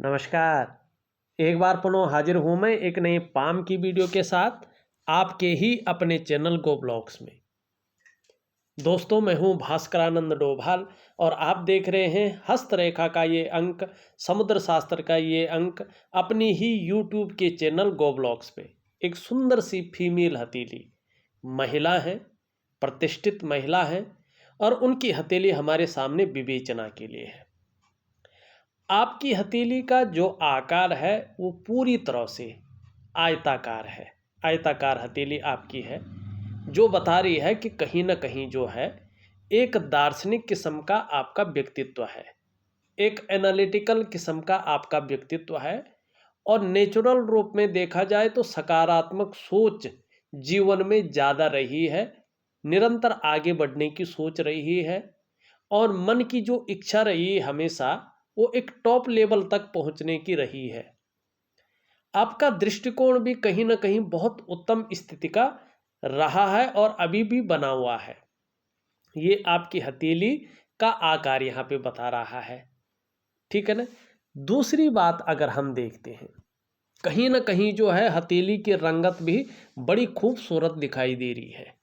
नमस्कार। एक बार पुनः हाजिर हूँ मैं एक नई पाम की वीडियो के साथ आपके ही अपने चैनल गो ब्लॉग्स में। दोस्तों, मैं हूँ भास्करानंद डोभाल और आप देख रहे हैं हस्तरेखा का ये अंक, समुद्र शास्त्र का ये अंक अपनी ही यूट्यूब के चैनल गो ब्लॉग्स पे। एक सुंदर सी फीमेल हथेली महिला है, प्रतिष्ठित महिला है और उनकी हथेली हमारे सामने विवेचना के लिए है। आपकी हथेली का जो आकार है वो पूरी तरह से आयताकार है। आयताकार हथेली आपकी है, जो बता रही है कि कहीं ना कहीं जो है एक दार्शनिक किस्म का आपका व्यक्तित्व है, एक एनालिटिकल किस्म का आपका व्यक्तित्व है और नेचुरल रूप में देखा जाए तो सकारात्मक सोच जीवन में ज़्यादा रही है, निरंतर आगे बढ़ने की सोच रही है और मन की जो इच्छा रही है हमेशा वो एक टॉप लेवल तक पहुंचने की रही है। आपका दृष्टिकोण भी कहीं ना कहीं बहुत उत्तम स्थिति का रहा है और अभी भी बना हुआ है। ये आपकी हथेली का आकार यहाँ पे बता रहा है, ठीक है ना। दूसरी बात अगर हम देखते हैं, कहीं ना कहीं जो है हथेली की रंगत भी बड़ी खूबसूरत दिखाई दे रही है।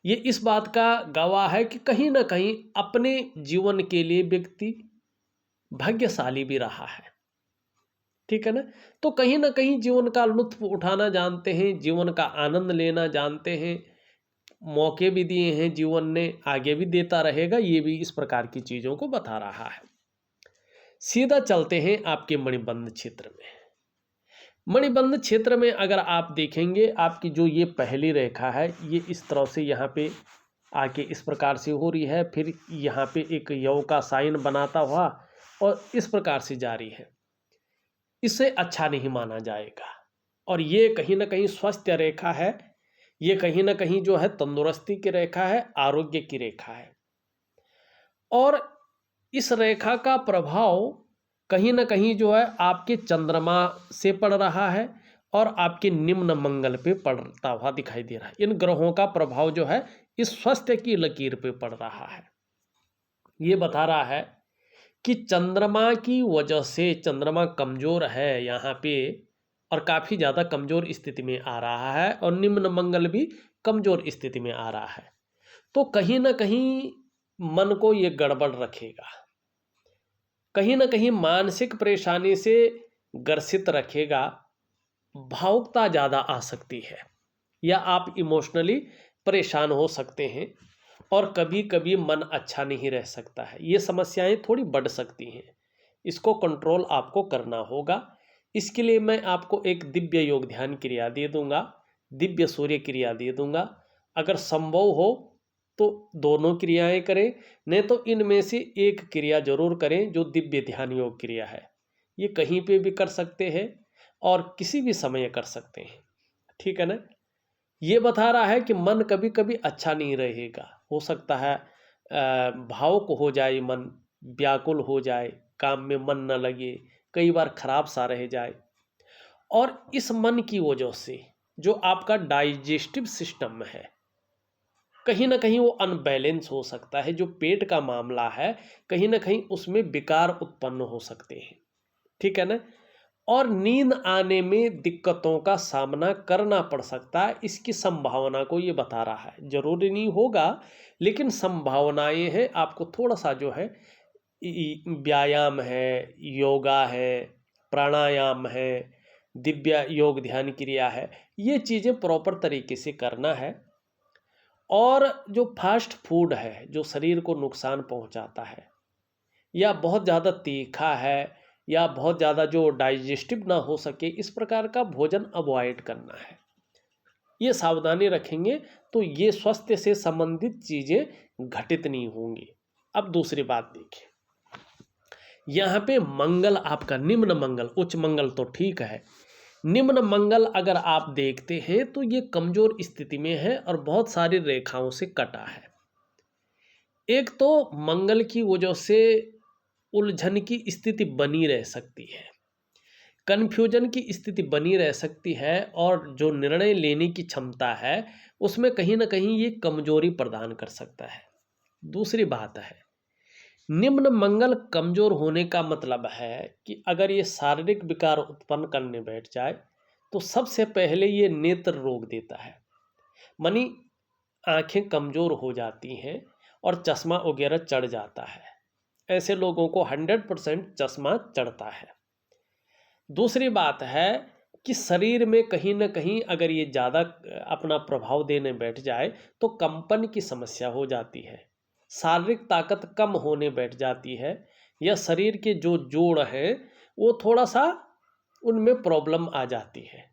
ये इस बात का गवाह है कि कहीं ना कहीं अपने जीवन के लिए व्यक्ति भाग्यशाली भी रहा है, ठीक है ना। तो कहीं ना कहीं जीवन का लुत्फ उठाना जानते हैं, जीवन का आनंद लेना जानते हैं, मौके भी दिए हैं जीवन ने, आगे भी देता रहेगा, ये भी इस प्रकार की चीज़ों को बता रहा है। सीधा चलते हैं आपके मणिबंध क्षेत्र में। मणिबंध क्षेत्र में अगर आप देखेंगे, आपकी जो ये पहली रेखा है ये इस तरह से यहाँ पे आके इस प्रकार से हो रही है, फिर यहाँ पे एक यव का साइन बनाता हुआ और इस प्रकार से जारी है। इसे अच्छा नहीं माना जाएगा और ये कहीं ना कहीं स्वस्थ रेखा है, ये कहीं ना कहीं जो है तंदुरुस्ती की रेखा है, आरोग्य की रेखा है। और इस रेखा का प्रभाव कहीं ना कहीं जो है आपके चंद्रमा से पड़ रहा है और आपके निम्न मंगल पे पड़ता हुआ दिखाई दे रहा है। इन ग्रहों का प्रभाव जो है इस स्वास्थ्य की लकीर पे पड़ रहा है। ये बता रहा है कि चंद्रमा की वजह से, चंद्रमा कमजोर है यहाँ पे और काफ़ी ज़्यादा कमजोर स्थिति में आ रहा है और निम्न मंगल भी कमजोर स्थिति में आ रहा है, तो कहीं ना कहीं मन को ये गड़बड़ रखेगा, कहीं ना कहीं मानसिक परेशानी से ग्रसित रखेगा, भावुकता ज़्यादा आ सकती है या आप इमोशनली परेशान हो सकते हैं और कभी कभी मन अच्छा नहीं रह सकता है। ये समस्याएं थोड़ी बढ़ सकती हैं, इसको कंट्रोल आपको करना होगा। इसके लिए मैं आपको एक दिव्य योग ध्यान क्रिया दे दूंगा, दिव्य सूर्य क्रिया दे दूंगा। अगर संभव हो तो दोनों क्रियाएं करें, नहीं तो इनमें से एक क्रिया जरूर करें जो दिव्य ध्यान योग क्रिया है। ये कहीं पे भी कर सकते हैं और किसी भी समय कर सकते हैं, ठीक है ना। ये बता रहा है कि मन कभी कभी अच्छा नहीं रहेगा, हो सकता है भावुक हो जाए, मन व्याकुल हो जाए, काम में मन न लगे, कई बार खराब सा रह जाए। और इस मन की वजह से जो आपका डाइजेस्टिव सिस्टम है कहीं ना कहीं वो अनबैलेंस हो सकता है। जो पेट का मामला है कहीं ना कहीं उसमें विकार उत्पन्न हो सकते हैं, ठीक है ना। और नींद आने में दिक्कतों का सामना करना पड़ सकता है, इसकी संभावना को ये बता रहा है। जरूरी नहीं होगा लेकिन संभावनाएं हैं। आपको थोड़ा सा जो है व्यायाम है, योगा है, प्राणायाम है, दिव्य योग ध्यान क्रिया है, ये चीज़ें प्रॉपर तरीके से करना है। और जो फास्ट फूड है जो शरीर को नुकसान पहुंचाता है या बहुत ज़्यादा तीखा है या बहुत ज़्यादा जो डाइजेस्टिव ना हो सके, इस प्रकार का भोजन अवॉइड करना है। ये सावधानी रखेंगे तो ये स्वास्थ्य से संबंधित चीज़ें घटित नहीं होंगी। अब दूसरी बात देखिए, यहाँ पे मंगल आपका निम्न मंगल, उच्च मंगल तो ठीक है, निम्न मंगल अगर आप देखते हैं तो ये कमजोर स्थिति में है और बहुत सारी रेखाओं से कटा है। एक तो मंगल की वजह से उलझन की स्थिति बनी रह सकती है, कन्फ्यूजन की स्थिति बनी रह सकती है और जो निर्णय लेने की क्षमता है उसमें कहीं ना कहीं ये कमजोरी प्रदान कर सकता है। दूसरी बात है निम्न मंगल कमजोर होने का मतलब है कि अगर ये शारीरिक विकार उत्पन्न करने बैठ जाए तो सबसे पहले ये नेत्र रोग देता है। मनी आंखें कमजोर हो जाती हैं और चश्मा वगैरह चढ़ जाता है। ऐसे लोगों को 100% चश्मा चढ़ता है। दूसरी बात है कि शरीर में कहीं ना कहीं अगर ये ज़्यादा अपना प्रभाव देने बैठ जाए तो कंपन की समस्या हो जाती है, शारीरिक ताकत कम होने बैठ जाती है, या शरीर के जो जोड़ हैं वो थोड़ा सा उनमें प्रॉब्लम आ जाती है,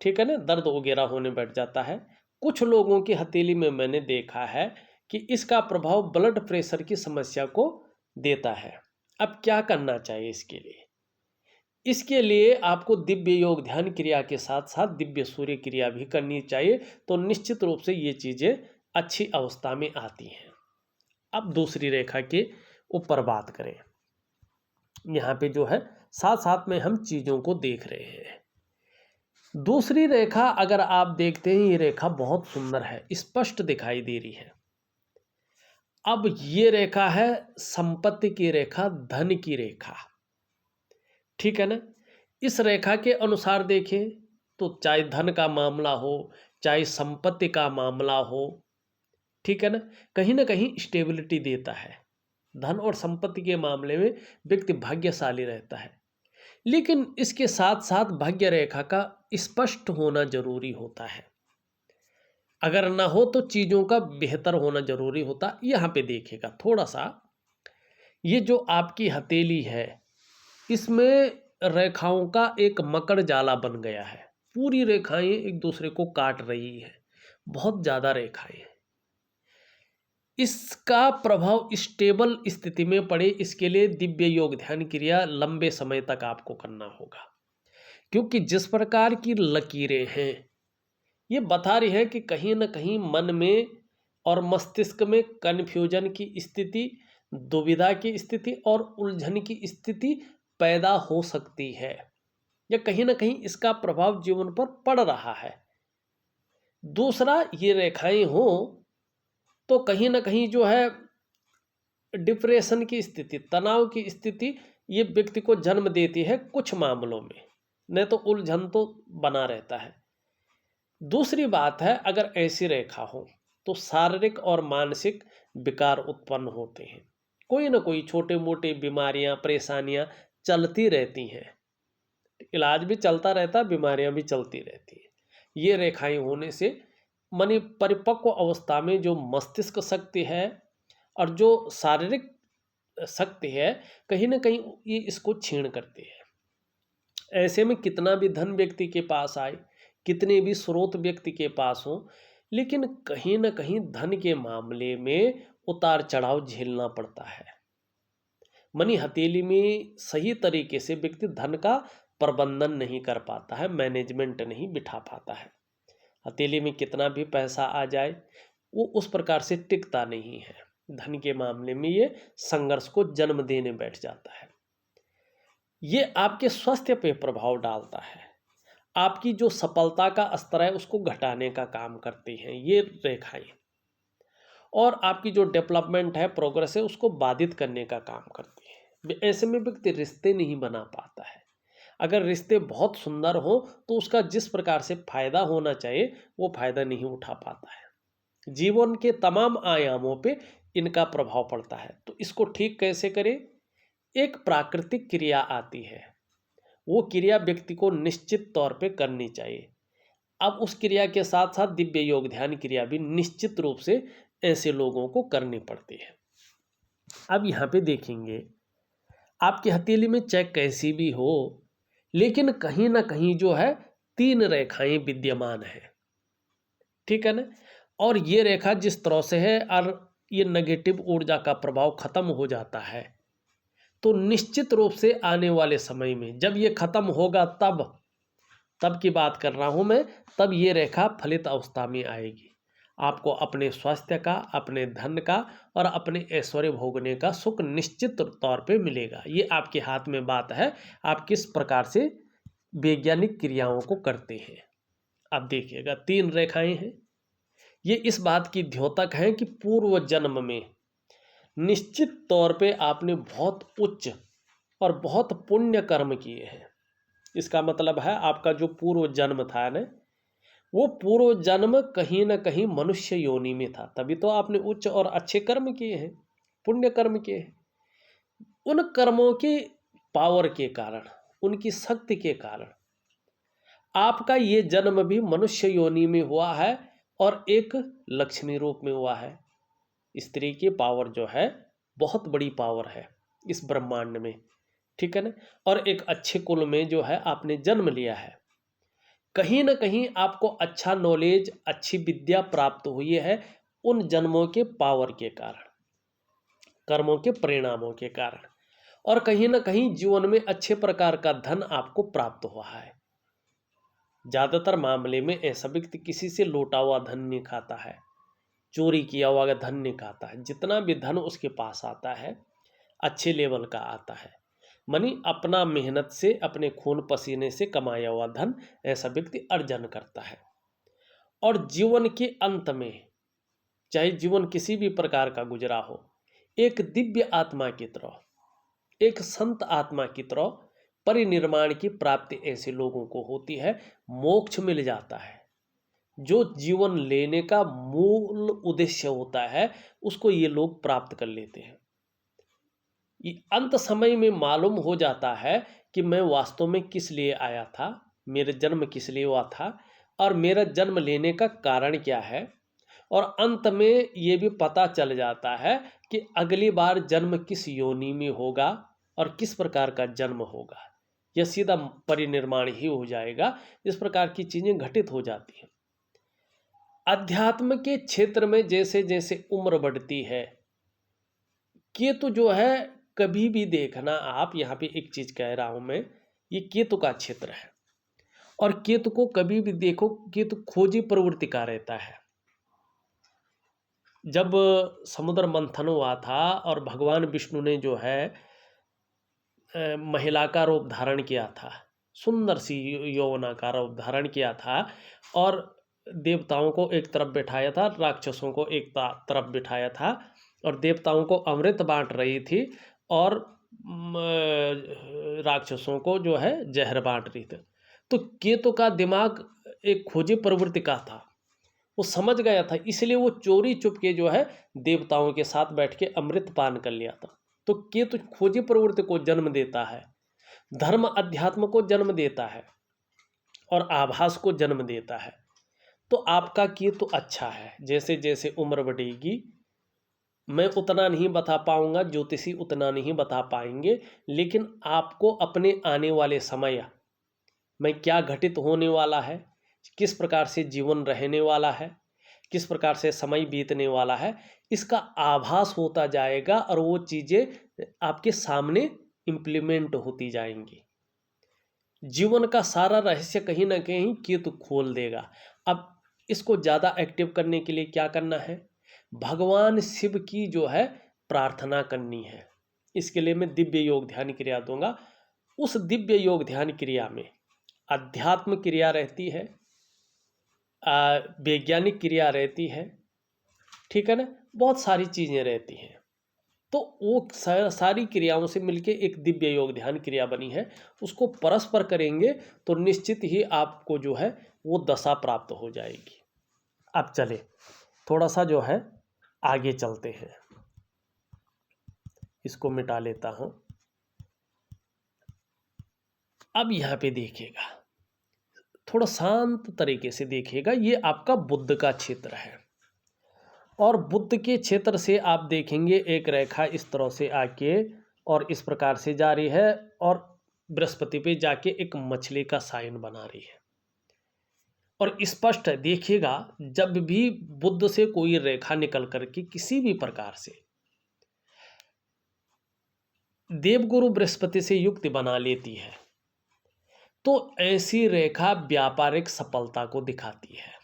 ठीक है ना, दर्द वगैरह होने बैठ जाता है। कुछ लोगों की हथेली में मैंने देखा है कि इसका प्रभाव ब्लड प्रेशर की समस्या को देता है। अब क्या करना चाहिए इसके लिए? इसके लिए आपको दिव्य योग ध्यान क्रिया के साथ साथ दिव्य सूर्य क्रिया भी करनी चाहिए, तो निश्चित रूप से ये चीज़ें अच्छी अवस्था में आती हैं। अब दूसरी रेखा के ऊपर बात करें, यहाँ पे जो है साथ साथ में हम चीज़ों को देख रहे हैं। दूसरी रेखा अगर आप देखते हैं, ये रेखा बहुत सुंदर है, स्पष्ट दिखाई दे रही है। अब ये रेखा है संपत्ति की रेखा, धन की रेखा, ठीक है ना। इस रेखा के अनुसार देखें तो चाहे धन का मामला हो, चाहे संपत्ति का मामला हो, ठीक है ना कहीं स्टेबिलिटी देता है। धन और संपत्ति के मामले में व्यक्ति भाग्यशाली रहता है, लेकिन इसके साथ साथ भाग्य रेखा का स्पष्ट होना जरूरी होता है। अगर ना हो तो चीज़ों का बेहतर होना जरूरी होता। यहाँ पे देखिएगा थोड़ा सा, ये जो आपकी हथेली है इसमें रेखाओं का एक मकड़ जाला बन गया है, पूरी रेखाएं एक दूसरे को काट रही है, बहुत ज़्यादा रेखाएं हैं। इसका प्रभाव स्टेबल स्थिति में पड़े, इसके लिए दिव्य योग ध्यान क्रिया लंबे समय तक आपको करना होगा, क्योंकि जिस प्रकार की लकीरें हैं ये बता रही है कि कहीं ना कहीं मन में और मस्तिष्क में कन्फ्यूजन की स्थिति, दुविधा की स्थिति और उलझन की स्थिति पैदा हो सकती है, या कहीं ना कहीं इसका प्रभाव जीवन पर पड़ रहा है। दूसरा, ये रेखाएं हो तो कहीं ना कहीं जो है डिप्रेशन की स्थिति, तनाव की स्थिति ये व्यक्ति को जन्म देती है कुछ मामलों में, नहीं तो उलझन तो बना रहता है। दूसरी बात है, अगर ऐसी रेखा हो तो शारीरिक और मानसिक विकार उत्पन्न होते हैं, कोई ना कोई छोटे मोटे बीमारियां परेशानियां चलती रहती हैं, इलाज भी चलता रहता है, बीमारियां भी चलती रहती हैं। ये रेखाएं होने से मानी परिपक्व अवस्था में जो मस्तिष्क शक्ति है और जो शारीरिक शक्ति है कहीं ना कहीं ये इसको क्षीण करती है। ऐसे में कितना भी धन व्यक्ति के पास आए, कितने भी स्रोत व्यक्ति के पास हो, लेकिन कहीं ना कहीं धन के मामले में उतार चढ़ाव झेलना पड़ता है। मनी हथेली में सही तरीके से व्यक्ति धन का प्रबंधन नहीं कर पाता है, मैनेजमेंट नहीं बिठा पाता है। हथेली में कितना भी पैसा आ जाए वो उस प्रकार से टिकता नहीं है। धन के मामले में ये संघर्ष को जन्म देने बैठ जाता है। ये आपके स्वास्थ्य पे प्रभाव डालता है, आपकी जो सफलता का स्तर है उसको घटाने का काम करती हैं ये रेखाएं, और आपकी जो डेवलपमेंट है, प्रोग्रेस है, उसको बाधित करने का काम करती है। ऐसे में व्यक्ति रिश्ते नहीं बना पाता है। अगर रिश्ते बहुत सुंदर हो तो उसका जिस प्रकार से फायदा होना चाहिए वो फायदा नहीं उठा पाता है। जीवन के तमाम आयामों पे इनका प्रभाव पड़ता है। तो इसको ठीक कैसे करें? एक प्राकृतिक क्रिया आती है, वो क्रिया व्यक्ति को निश्चित तौर पे करनी चाहिए। अब उस क्रिया के साथ साथ दिव्य योग ध्यान क्रिया भी निश्चित रूप से ऐसे लोगों को करनी पड़ती है। अब यहाँ पे देखेंगे, आपकी हथेली में चाहे कैसी भी हो, लेकिन कहीं ना कहीं जो है 3 रेखाएं विद्यमान है, ठीक है ना। और ये रेखा जिस तरह से है और ये नेगेटिव ऊर्जा का प्रभाव खत्म हो जाता है, तो निश्चित रूप से आने वाले समय में जब ये खत्म होगा तब की बात कर रहा हूं मैं, तब ये रेखा फलित अवस्था में आएगी। आपको अपने स्वास्थ्य का, अपने धन का और अपने ऐश्वर्य भोगने का सुख निश्चित तौर पे मिलेगा। ये आपके हाथ में बात है, आप किस प्रकार से वैज्ञानिक क्रियाओं को करते हैं। अब देखिएगा 3 रेखाएं हैं, ये इस बात की द्योतक है कि पूर्व जन्म में निश्चित तौर पे आपने बहुत उच्च और बहुत पुण्य कर्म किए हैं। इसका मतलब है आपका जो पूर्व जन्म था ना, वो पूर्व जन्म कहीं ना कहीं मनुष्य योनि में था, तभी तो आपने उच्च और अच्छे कर्म किए हैं, पुण्य कर्म किए हैं। उन कर्मों की पावर के कारण, उनकी शक्ति के कारण आपका ये जन्म भी मनुष्य योनि में हुआ है और एक लक्ष्मी रूप में हुआ है। स्त्री की पावर जो है बहुत बड़ी पावर है इस ब्रह्मांड में, ठीक है ना। और एक अच्छे कुल में जो है आपने जन्म लिया है, कहीं ना कहीं आपको अच्छा नॉलेज, अच्छी विद्या प्राप्त हुई है उन जन्मों के पावर के कारण, कर्मों के परिणामों के कारण। और कहीं ना कहीं जीवन में अच्छे प्रकार का धन आपको प्राप्त हुआ है। ज़्यादातर मामले में ऐसा व्यक्ति किसी से लूटा हुआ धन नहीं खाता है, चोरी किया हुआ धन नहीं खाता है। जितना भी धन उसके पास आता है अच्छे लेवल का आता है, मानी अपना मेहनत से, अपने खून पसीने से कमाया हुआ धन ऐसा व्यक्ति अर्जन करता है। और जीवन के अंत में, चाहे जीवन किसी भी प्रकार का गुजरा हो, एक दिव्य आत्मा की तरह, एक संत आत्मा की तरह परिनिर्माण की प्राप्ति ऐसे लोगों को होती है। मोक्ष मिल जाता है, जो जीवन लेने का मूल उद्देश्य होता है उसको ये लोग प्राप्त कर लेते हैं। ये अंत समय में मालूम हो जाता है कि मैं वास्तव में किस लिए आया था, मेरा जन्म किस लिए हुआ था और मेरा जन्म लेने का कारण क्या है। और अंत में ये भी पता चल जाता है कि अगली बार जन्म किस योनि में होगा और किस प्रकार का जन्म होगा। यह सीधा परिनिर्माण ही हो जाएगा। इस प्रकार की चीजें घटित हो जाती हैं। अध्यात्म के क्षेत्र में जैसे जैसे उम्र बढ़ती है, केतु जो है, कभी भी देखना आप, यहाँ पे एक चीज कह रहा हूं मैं, ये केतु का क्षेत्र है। और केतु को कभी भी देखो, केतु खोजी प्रवृत्ति का रहता है। जब समुद्र मंथन हुआ था और भगवान विष्णु ने जो है महिला का रूप धारण किया था, सुंदर सी यौवना का रूप धारण किया था और देवताओं को एक तरफ बिठाया था, राक्षसों को एक तरफ बिठाया था और देवताओं को अमृत बांट रही थी और राक्षसों को जो है जहर बांट रही थी। तो केतु का दिमाग एक खोजी प्रवृत्ति का था, वो समझ गया था, इसलिए वो चोरी चुपके जो है देवताओं के साथ बैठ के अमृत पान कर लिया था। तो केतु खोजी प्रवृत्ति को जन्म देता है, धर्म अध्यात्म को जन्म देता है और आभास को जन्म देता है। तो आपका केतु अच्छा है। जैसे जैसे उम्र बढ़ेगी, मैं उतना नहीं बता पाऊंगा, ज्योतिषी उतना नहीं बता पाएंगे, लेकिन आपको अपने आने वाले समय में क्या घटित होने वाला है, किस प्रकार से जीवन रहने वाला है, किस प्रकार से समय बीतने वाला है, इसका आभास होता जाएगा और वो चीज़ें आपके सामने इम्प्लीमेंट होती जाएंगी। जीवन का सारा रहस्य कहीं ना कहीं केतु खोल देगा। अब इसको ज़्यादा एक्टिव करने के लिए क्या करना है, भगवान शिव की जो है प्रार्थना करनी है। इसके लिए मैं दिव्य योग ध्यान क्रिया दूंगा। उस दिव्य योग ध्यान क्रिया में अध्यात्म क्रिया रहती है, वैज्ञानिक क्रिया रहती है, ठीक है ना, बहुत सारी चीज़ें रहती हैं। तो वो सारी क्रियाओं से मिलके एक दिव्य योग ध्यान क्रिया बनी है। उसको परस्पर करेंगे तो निश्चित ही आपको जो है वो दशा प्राप्त हो जाएगी। अब चले थोड़ा सा जो है आगे चलते हैं, इसको मिटा लेता हूं। अब यहाँ पे देखिएगा, थोड़ा शांत तरीके से देखिएगा, ये आपका बुध का क्षेत्र है और बुध के क्षेत्र से आप देखेंगे एक रेखा इस तरह से आके और इस प्रकार से जा रही है और बृहस्पति पे जाके एक मछली का साइन बना रही है। और स्पष्ट है, देखिएगा जब भी बुध से कोई रेखा निकल करके किसी भी प्रकार से देवगुरु बृहस्पति से युक्ति बना लेती है तो ऐसी रेखा व्यापारिक सफलता को दिखाती है।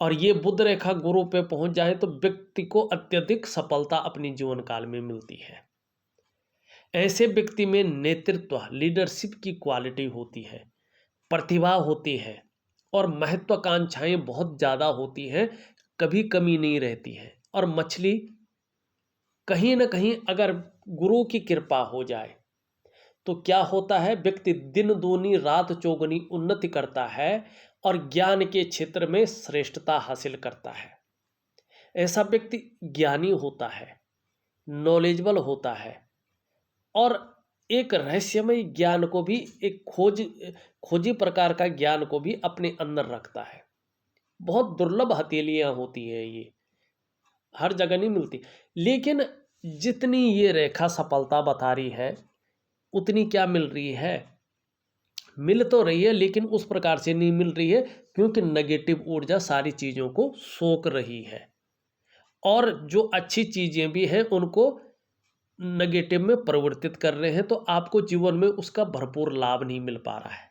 और ये बुध रेखा गुरु पे पहुंच जाए तो व्यक्ति को अत्यधिक सफलता अपनी जीवन काल में मिलती है। ऐसे व्यक्ति में नेतृत्व, लीडरशिप की क्वालिटी होती है, प्रतिभा होती है और महत्वाकांक्षाएं बहुत ज़्यादा होती हैं, कभी कमी नहीं रहती है। और मछली कहीं ना कहीं अगर गुरु की कृपा हो जाए तो क्या होता है, व्यक्ति दिन दूनी रात चौगुनी उन्नति करता है और ज्ञान के क्षेत्र में श्रेष्ठता हासिल करता है। ऐसा व्यक्ति ज्ञानी होता है, नॉलेजेबल होता है और एक रहस्यमय ज्ञान को भी, एक खोजी प्रकार का ज्ञान को भी अपने अंदर रखता है। बहुत दुर्लभ हथेलियां होती है, ये हर जगह नहीं मिलती। लेकिन जितनी ये रेखा सफलता बता रही है उतनी क्या मिल रही है, मिल तो रही है लेकिन उस प्रकार से नहीं मिल रही है, क्योंकि नेगेटिव ऊर्जा सारी चीज़ों को सोख रही है और जो अच्छी चीज़ें भी हैं उनको नेगेटिव में परिवर्तित कर रहे हैं। तो आपको जीवन में उसका भरपूर लाभ नहीं मिल पा रहा है।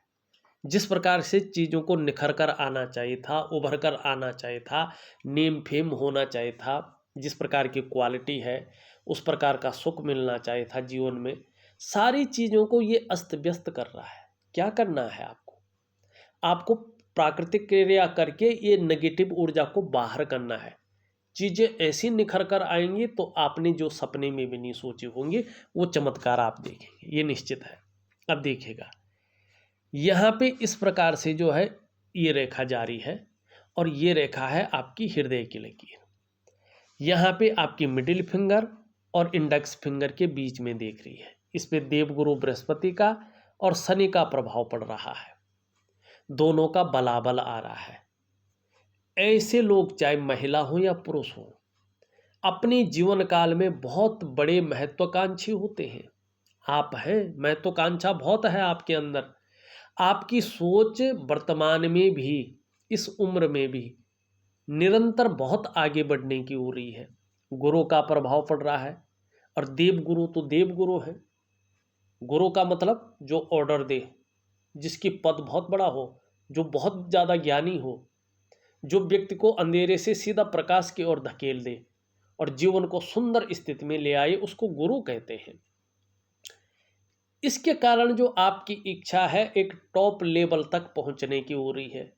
जिस प्रकार से चीज़ों को निखर कर आना चाहिए था, उभर कर आना चाहिए था, नेम फेम होना चाहिए था, जिस प्रकार की क्वालिटी है उस प्रकार का सुख मिलना चाहिए था जीवन में, सारी चीज़ों को ये अस्त व्यस्त कर रहा है। क्या करना है आपको प्राकृतिक क्रिया करके ये नेगेटिव ऊर्जा को बाहर करना है। चीज़ें ऐसी निखर कर आएंगी तो आपने जो सपने में भी नहीं सोचे होंगे वो चमत्कार आप देखेंगे, ये निश्चित है। अब देखिएगा, यहाँ पे इस प्रकार से जो है ये रेखा जारी है और ये रेखा है आपकी हृदय की लकीर। यहाँ पे आपकी मिडिल फिंगर और इंडेक्स फिंगर के बीच में देख रही है। इस पे देवगुरु बृहस्पति का और शनि का प्रभाव पड़ रहा है, दोनों का बलाबल आ रहा है। ऐसे लोग चाहे महिला हो या पुरुष हो, अपने जीवन काल में बहुत बड़े महत्वाकांक्षी होते हैं। आप हैं, महत्वाकांक्षा बहुत है आपके अंदर। आपकी सोच वर्तमान में भी, इस उम्र में भी निरंतर बहुत आगे बढ़ने की हो रही है। गुरु का प्रभाव पड़ रहा है और देवगुरु तो देवगुरु है। गुरु का मतलब जो ऑर्डर दे, जिसकी पद बहुत बड़ा हो, जो बहुत ज़्यादा ज्ञानी हो, जो व्यक्ति को अंधेरे से सीधा प्रकाश की ओर धकेल दे और जीवन को सुंदर स्थिति में ले आए, उसको गुरु कहते हैं। इसके कारण जो आपकी इच्छा है एक टॉप लेवल तक पहुंचने की हो रही है।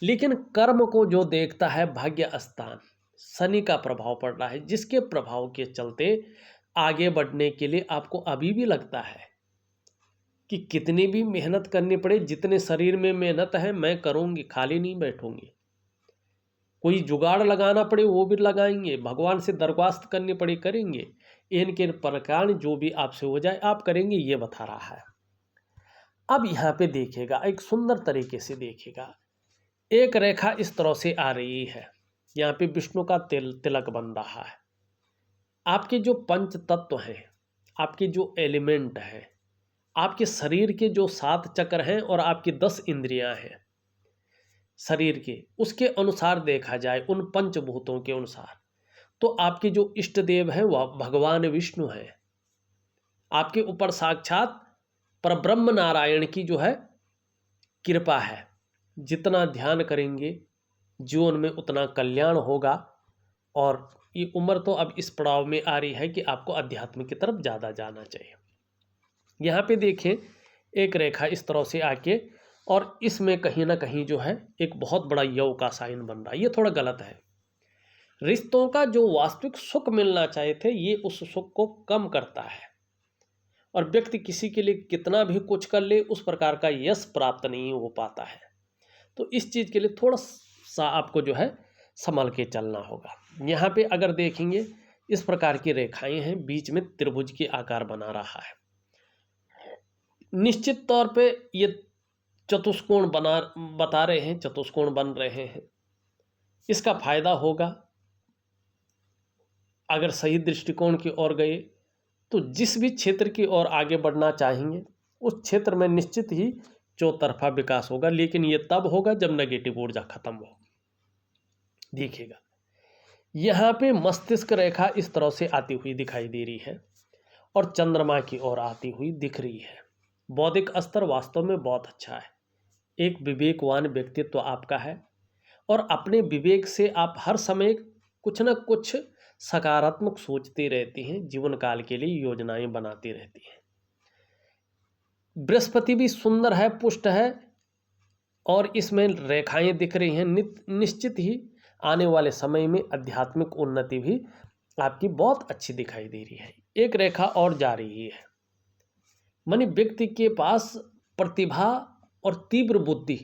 लेकिन कर्म को जो देखता है भाग्य स्थान, शनि का प्रभाव पड़ रहा है, जिसके प्रभाव के चलते आगे बढ़ने के लिए आपको अभी भी लगता है कि कितनी भी मेहनत करनी पड़े, जितने शरीर में मेहनत है मैं करूँगी, खाली नहीं बैठूंगी। कोई जुगाड़ लगाना पड़े वो भी लगाएंगे, भगवान से दरख्वास्त करनी पड़े करेंगे, इनके प्रकार जो भी आपसे हो जाए आप करेंगे, ये बता रहा है। अब यहाँ पे देखिएगा, एक सुंदर तरीके से देखिएगा, एक रेखा इस तरह से आ रही है। यहाँ पे विष्णु का तिलक बन रहा है। आपके जो पंच तत्व हैं, आपके जो एलिमेंट हैं, आपके शरीर के जो 7 चक्र हैं और आपकी 10 इंद्रियां हैं शरीर के, उसके अनुसार देखा जाए, उन पंचभूतों के अनुसार, तो आपके जो इष्ट देव हैं वह भगवान विष्णु हैं। आपके ऊपर साक्षात परब्रह्म नारायण की जो है कृपा है। जितना ध्यान करेंगे जीवन में उतना कल्याण होगा। और ये उम्र तो अब इस पड़ाव में आ रही है कि आपको अध्यात्म की तरफ ज़्यादा जाना चाहिए। यहाँ पे देखें, एक रेखा इस तरह से आके और इसमें कहीं ना कहीं जो है एक बहुत बड़ा यव का साइन बन रहा है। ये थोड़ा गलत है। रिश्तों का जो वास्तविक सुख मिलना चाहिए थे, ये उस सुख को कम करता है और व्यक्ति किसी के लिए कितना भी कुछ कर ले उस प्रकार का यश प्राप्त नहीं हो पाता है। तो इस चीज़ के लिए थोड़ा सा आपको जो है संभल के चलना होगा। यहाँ पे अगर देखेंगे इस प्रकार की रेखाएं हैं, बीच में त्रिभुज की आकार बना रहा है। निश्चित तौर पे ये चतुष्कोण बता रहे हैं, चतुष्कोण बन रहे हैं। इसका फायदा होगा अगर सही दृष्टिकोण की ओर गए तो जिस भी क्षेत्र की ओर आगे बढ़ना चाहेंगे उस क्षेत्र में निश्चित ही चौतरफा विकास होगा। लेकिन ये तब होगा जब नेगेटिव ऊर्जा खत्म हो। देखिएगा, यहाँ पे मस्तिष्क रेखा इस तरह से आती हुई दिखाई दे रही है और चंद्रमा की ओर आती हुई दिख रही है। बौद्धिक स्तर वास्तव में बहुत अच्छा है। एक विवेकवान व्यक्तित्व आपका है और अपने विवेक से आप हर समय कुछ न कुछ सकारात्मक सोचते रहती हैं, जीवन काल के लिए योजनाएं बनाती रहती हैं। बृहस्पति भी सुंदर है, पुष्ट है और इसमें रेखाएं दिख रही हैं। निश्चित ही आने वाले समय में आध्यात्मिक उन्नति भी आपकी बहुत अच्छी दिखाई दे रही है। एक रेखा और जा रही है, मानी व्यक्ति के पास प्रतिभा और तीव्र बुद्धि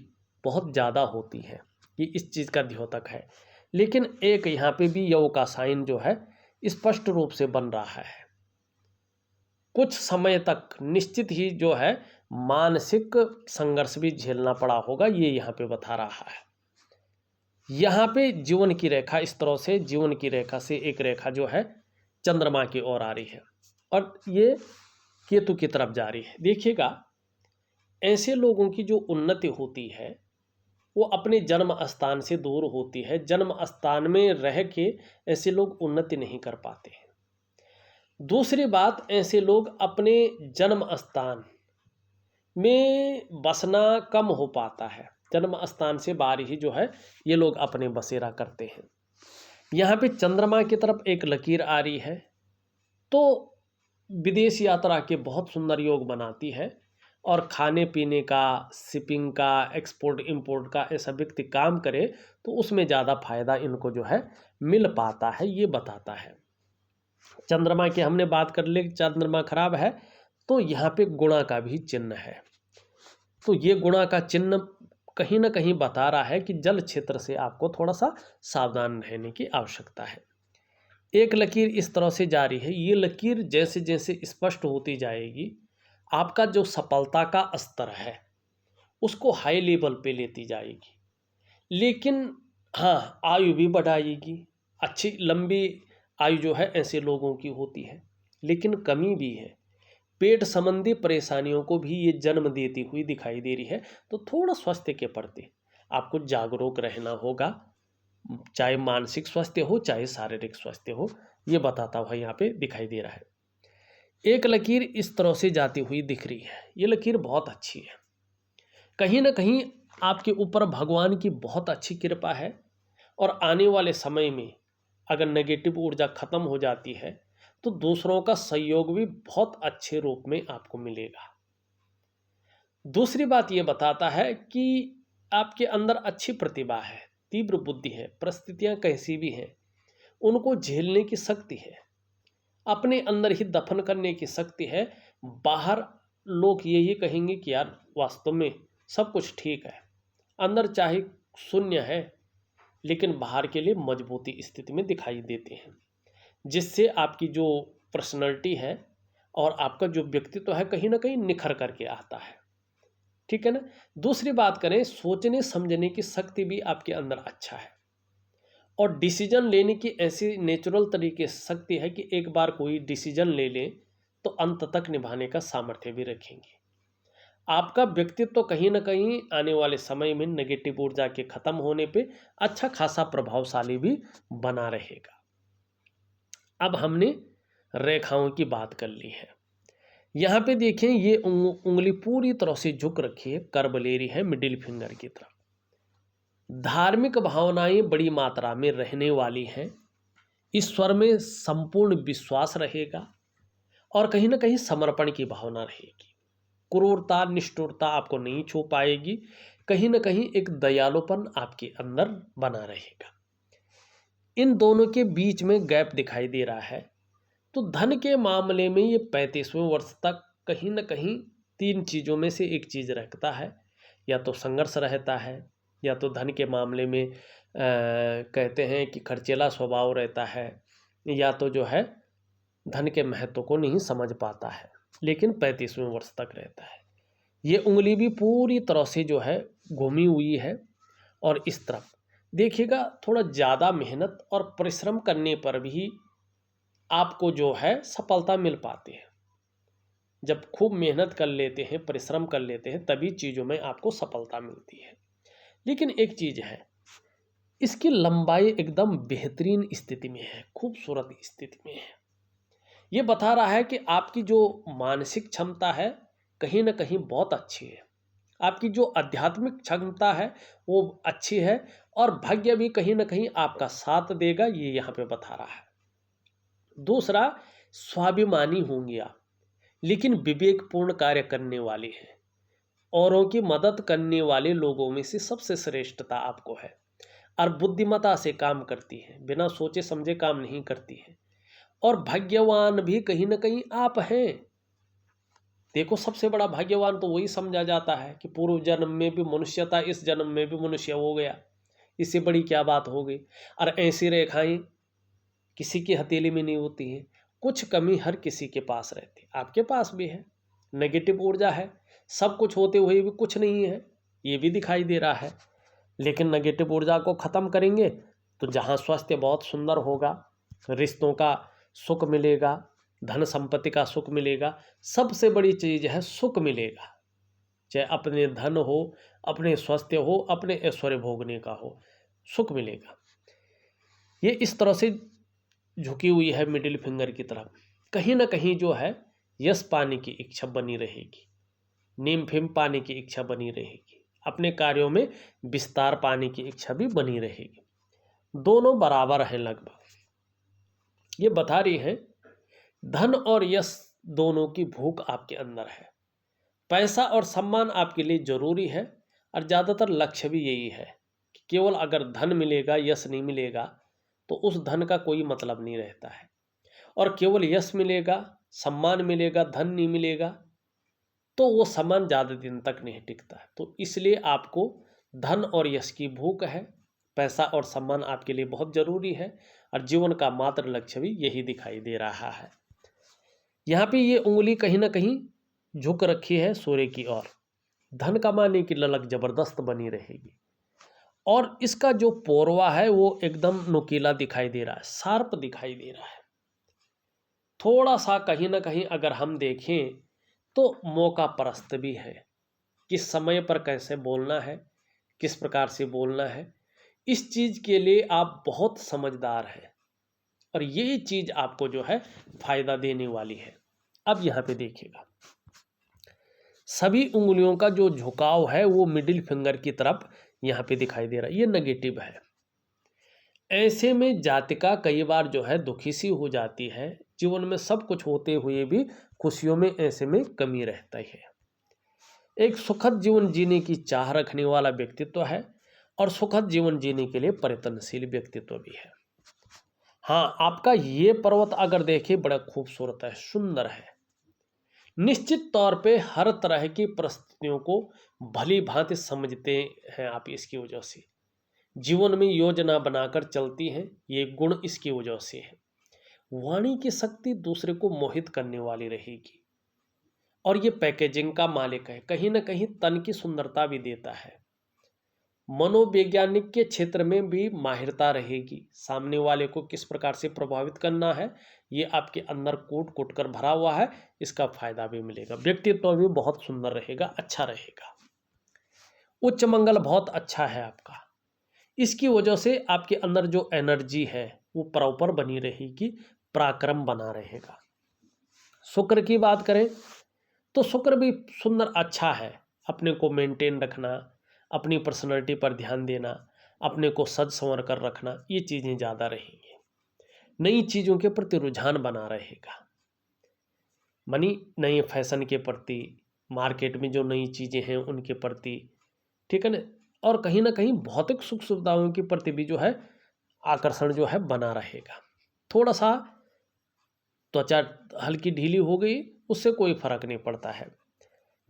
बहुत ज़्यादा होती है, कि इस चीज़ का द्योतक है। लेकिन एक यहाँ पे भी यव का साइन जो है स्पष्ट रूप से बन रहा है। कुछ समय तक निश्चित ही जो है मानसिक संघर्ष भी झेलना पड़ा होगा, ये यहाँ पे बता रहा है। यहाँ पे जीवन की रेखा इस तरह से, जीवन की रेखा से एक रेखा जो है चंद्रमा की ओर आ रही है और ये केतु की तरफ जा रही है। देखिएगा, ऐसे लोगों की जो उन्नति होती है वो अपने जन्म स्थान से दूर होती है। जन्म स्थान में रह के ऐसे लोग उन्नति नहीं कर पाते हैं। दूसरी बात, ऐसे लोग अपने जन्म स्थान में बसना कम हो पाता है। जन्म स्थान से बाहर ही जो है ये लोग अपने बसेरा करते हैं। यहाँ पे चंद्रमा की तरफ एक लकीर आ रही है, तो विदेश यात्रा के बहुत सुंदर योग बनाती है। और खाने पीने का, शिपिंग का, एक्सपोर्ट इंपोर्ट का ऐसा व्यक्ति काम करे तो उसमें ज़्यादा फायदा इनको जो है मिल पाता है, ये बताता है। चंद्रमा की हमने बात कर ली, चंद्रमा खराब है तो यहाँ पे गुणा का भी चिन्ह है। तो ये गुणा का चिन्ह कहीं ना कहीं बता रहा है कि जल क्षेत्र से आपको थोड़ा सा सावधान रहने की आवश्यकता है। एक लकीर इस तरह से जारी है, ये लकीर जैसे जैसे स्पष्ट होती जाएगी आपका जो सफलता का स्तर है उसको हाई लेवल पे लेती जाएगी। लेकिन हाँ, आयु भी बढ़ाएगी। अच्छी लंबी आयु जो है ऐसे लोगों की होती है, लेकिन कमी भी है। पेट संबंधी परेशानियों को भी ये जन्म देती हुई दिखाई दे रही है। तो थोड़ा स्वास्थ्य के प्रति आपको जागरूक रहना होगा, चाहे मानसिक स्वास्थ्य हो चाहे शारीरिक स्वास्थ्य हो, ये बताता हुआ यहाँ पे दिखाई दे रहा है। एक लकीर इस तरह से जाती हुई दिख रही है, ये लकीर बहुत अच्छी है। कहीं ना कहीं आपके ऊपर भगवान की बहुत अच्छी कृपा है और आने वाले समय में अगर नेगेटिव ऊर्जा खत्म हो जाती है तो दूसरों का सहयोग भी बहुत अच्छे रूप में आपको मिलेगा। दूसरी बात ये बताता है कि आपके अंदर अच्छी प्रतिभा है, तीव्र बुद्धि है, परिस्थितियां कैसी भी हैं उनको झेलने की शक्ति है, अपने अंदर ही दफन करने की शक्ति है। बाहर लोग यही कहेंगे कि यार वास्तव में सब कुछ ठीक है, अंदर चाहे शून्य है लेकिन बाहर के लिए मजबूती स्थिति में दिखाई देते हैं, जिससे आपकी जो पर्सनैलिटी है और आपका जो व्यक्तित्व है कहीं ना कहीं निखर करके आता है। ठीक है ना। दूसरी बात करें, सोचने समझने की शक्ति भी आपके अंदर अच्छा है और डिसीजन लेने की ऐसी नेचुरल तरीके से शक्ति है कि एक बार कोई डिसीजन ले लें तो अंत तक निभाने का सामर्थ्य भी रखेंगे। आपका व्यक्तित्व कहीं ना कहीं आने वाले समय में नेगेटिव ऊर्जा के खत्म होने पे अच्छा खासा प्रभावशाली भी बना रहेगा। अब हमने रेखाओं की बात कर ली है। यहाँ पे देखें, ये उंगली पूरी तरह से झुक रखी है, कर्व ले रही है मिडिल फिंगर की तरफ। धार्मिक भावनाएं बड़ी मात्रा में रहने वाली हैं, ईश्वर में संपूर्ण विश्वास रहेगा और कहीं ना कहीं समर्पण की भावना रहेगी। क्रूरता निष्ठुरता आपको नहीं छू पाएगी, कहीं ना कहीं एक दयालुपन आपके अंदर बना रहेगा। इन दोनों के बीच में गैप दिखाई दे रहा है। तो धन के मामले में ये 35वें वर्ष तक कहीं ना कहीं तीन चीज़ों में से एक चीज़ रखता है, या तो संघर्ष रहता है, या तो धन के मामले में कहते हैं कि खर्चीला स्वभाव रहता है, या तो जो है धन के महत्व को नहीं समझ पाता है, लेकिन 35वें वर्ष तक रहता है। ये उंगली भी पूरी तरह से जो है घूमी हुई है और इस तरफ देखिएगा, थोड़ा ज़्यादा मेहनत और परिश्रम करने पर भी आपको जो है सफलता मिल पाती है। जब खूब मेहनत कर लेते हैं, परिश्रम कर लेते हैं, तभी चीज़ों में आपको सफलता मिलती है। लेकिन एक चीज़ है, इसकी लंबाई एकदम बेहतरीन स्थिति में है, खूबसूरत स्थिति में है। ये बता रहा है कि आपकी जो मानसिक क्षमता है कहीं ना कहीं बहुत अच्छी है, आपकी जो आध्यात्मिक क्षमता है वो अच्छी है और भाग्य भी कहीं ना कहीं आपका साथ देगा, ये यहाँ पे बता रहा है। दूसरा, स्वाभिमानी होंगे आप, लेकिन विवेकपूर्ण कार्य करने वाले हैं। औरों की मदद करने वाले लोगों में से सबसे श्रेष्ठता आपको है और बुद्धिमत्ता से काम करती है, बिना सोचे समझे काम नहीं करती है। और भाग्यवान भी कहीं ना कहीं आप हैं। देखो, सबसे बड़ा भाग्यवान तो वही समझा जाता है कि पूर्व जन्म में भी मनुष्य था, इस जन्म में भी मनुष्य हो गया, इससे बड़ी क्या बात हो गई। और ऐसी रेखाएं किसी की हथेली में नहीं होती हैं, कुछ कमी हर किसी के पास रहती है, आपके पास भी है। नेगेटिव ऊर्जा है, सब कुछ होते हुए भी कुछ नहीं है, ये भी दिखाई दे रहा है। लेकिन नेगेटिव ऊर्जा को ख़त्म करेंगे तो जहाँ स्वास्थ्य बहुत सुंदर होगा, रिश्तों का सुख मिलेगा, धन संपत्ति का सुख मिलेगा, सबसे बड़ी चीज़ है सुख मिलेगा। चाहे अपने धन हो, अपने स्वास्थ्य हो, अपने ऐश्वर्य भोगने का हो, सुख मिलेगा। ये इस तरह से झुकी हुई है मिडिल फिंगर की तरफ। कहीं ना कहीं जो है यश पाने की इच्छा बनी रहेगी, नीम फिम पाने की इच्छा बनी रहेगी, अपने कार्यों में विस्तार पाने की इच्छा भी बनी रहेगी। दोनों बराबर हैं लगभग। ये बता रही है धन और यश दोनों की भूख आपके अंदर है। पैसा और सम्मान आपके लिए जरूरी है, और ज़्यादातर लक्ष्य भी यही है कि केवल अगर धन मिलेगा, यश नहीं मिलेगा तो उस धन का कोई मतलब नहीं रहता है। और केवल यश मिलेगा, सम्मान मिलेगा, धन नहीं मिलेगा तो वो सम्मान ज़्यादा दिन तक नहीं टिकता है। तो इसलिए आपको धन और यश की भूख है, पैसा और सम्मान आपके लिए बहुत ज़रूरी है, और जीवन का मात्र लक्ष्य भी यही दिखाई दे रहा है। यहाँ पे ये उंगली कहीं ना कहीं झुक रखी है सूर्य की ओर। धन कमाने की ललक जबरदस्त बनी रहेगी, और इसका जो पोरवा है वो एकदम नुकीला दिखाई दे रहा है, शार्प दिखाई दे रहा है। थोड़ा सा कहीं ना कहीं अगर हम देखें तो मौका परस्त भी है, किस समय पर कैसे बोलना है, किस प्रकार से बोलना है, इस चीज़ के लिए आप बहुत समझदार हैं, और यही चीज़ आपको जो है फायदा देने वाली है। अब यहाँ पे देखिएगा, सभी उंगलियों का जो झुकाव है वो मिडिल फिंगर की तरफ यहाँ पे दिखाई दे रहा है, ये नेगेटिव है। ऐसे में जातिका कई बार जो है दुखी सी हो जाती है, जीवन में सब कुछ होते हुए भी खुशियों में ऐसे में कमी रहता ही है। एक सुखद जीवन जीने की चाह रखने वाला व्यक्तित्व है, और सुखद जीवन जीने के लिए प्रयत्नशील व्यक्तित्व भी है। हाँ, आपका ये पर्वत अगर देखिए बड़ा खूबसूरत है, सुंदर है। निश्चित तौर पे हर तरह की परिस्थितियों को भली भांति समझते हैं आप, इसकी वजह से जीवन में योजना बनाकर चलती हैं, ये गुण इसकी वजह से है। वाणी की शक्ति दूसरे को मोहित करने वाली रहेगी, और ये पैकेजिंग का मालिक है, कहीं ना कहीं तन की सुंदरता भी देता है। मनोवैज्ञानिक के क्षेत्र में भी माहिरता रहेगी, सामने वाले को किस प्रकार से प्रभावित करना है ये आपके अंदर कूट कूट कर भरा हुआ है, इसका फायदा भी मिलेगा। व्यक्तित्व भी बहुत सुंदर रहेगा, अच्छा रहेगा। उच्च मंगल बहुत अच्छा है आपका, इसकी वजह से आपके अंदर जो एनर्जी है वो प्रॉपर बनी रहेगी, पराक्रम बना रहेगा। शुक्र की बात करें तो शुक्र भी सुंदर अच्छा है, अपने को मेंटेन रखना, अपनी पर्सनैलिटी पर ध्यान देना, अपने को सज संवर कर रखना, ये चीज़ें ज़्यादा रहेंगी। नई चीज़ों के प्रति रुझान बना रहेगा, मनी नए फैशन के प्रति, मार्केट में जो नई चीज़ें हैं उनके प्रति, ठीक है ना। और कहीं ना कहीं भौतिक सुख सुविधाओं के प्रति भी जो है आकर्षण जो है बना रहेगा। थोड़ा सा त्वचा हल्की ढीली हो गई, उससे कोई फर्क नहीं पड़ता है।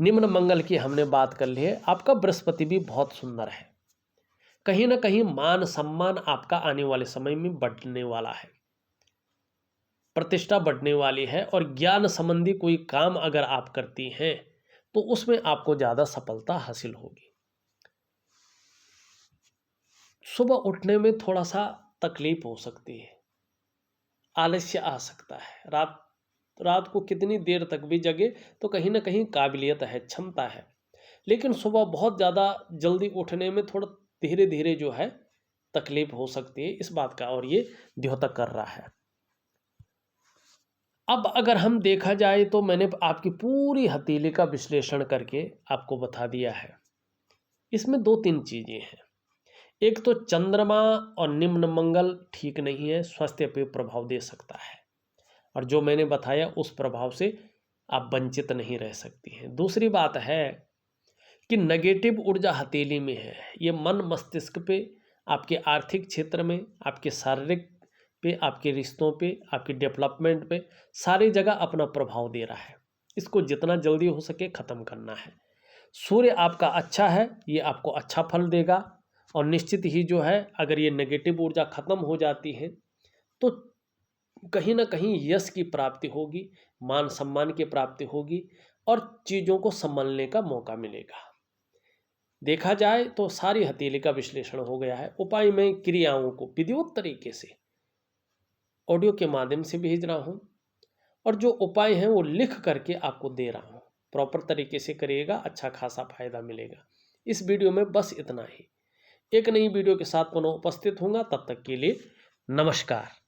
निम्न मंगल की हमने बात कर ली है। आपका बृहस्पति भी बहुत सुंदर है, कहीं ना कहीं मान सम्मान आपका आने वाले समय में बढ़ने वाला है, प्रतिष्ठा बढ़ने वाली है, और ज्ञान संबंधी कोई काम अगर आप करती हैं तो उसमें आपको ज़्यादा सफलता हासिल होगी। सुबह उठने में थोड़ा सा तकलीफ हो सकती है, आलस्य आ सकता है, रात को कितनी देर तक भी जगे तो कहीं ना कहीं काबिलियत है, क्षमता है, लेकिन सुबह बहुत ज़्यादा जल्दी उठने में थोड़ा धीरे धीरे जो है तकलीफ हो सकती है, इस बात का और ये द्योतक कर रहा है। अब अगर हम देखा जाए तो मैंने आपकी पूरी हथेली का विश्लेषण करके आपको बता दिया है। इसमें दो तीन चीज़ें हैं। एक तो चंद्रमा और निम्न मंगल ठीक नहीं है, स्वास्थ्य पे प्रभाव दे सकता है, और जो मैंने बताया उस प्रभाव से आप वंचित नहीं रह सकती हैं। दूसरी बात है कि नेगेटिव ऊर्जा हथेली में है, ये मन मस्तिष्क पे, आपके आर्थिक क्षेत्र में, आपके शारीरिक पे, आपके रिश्तों पे, आपकी डेवलपमेंट पे, सारी जगह अपना प्रभाव दे रहा है। इसको जितना जल्दी हो सके ख़त्म करना है। सूर्य आपका अच्छा है, ये आपको अच्छा फल देगा और निश्चित ही जो है अगर ये नेगेटिव ऊर्जा ख़त्म हो जाती है तो कहीं ना कहीं यश की प्राप्ति होगी, मान सम्मान की प्राप्ति होगी और चीज़ों को संभलने का मौका मिलेगा। देखा जाए तो सारी हथेली का विश्लेषण हो गया है। उपाय में क्रियाओं को विधिवत तरीके से ऑडियो के माध्यम से भेज रहा हूँ और जो उपाय हैं वो लिख करके आपको दे रहा हूँ। प्रॉपर तरीके से करिएगा, अच्छा खासा फायदा मिलेगा। इस वीडियो में बस इतना ही। एक नई वीडियो के साथ पुनः उपस्थित होऊंगा, तब तक के लिए नमस्कार।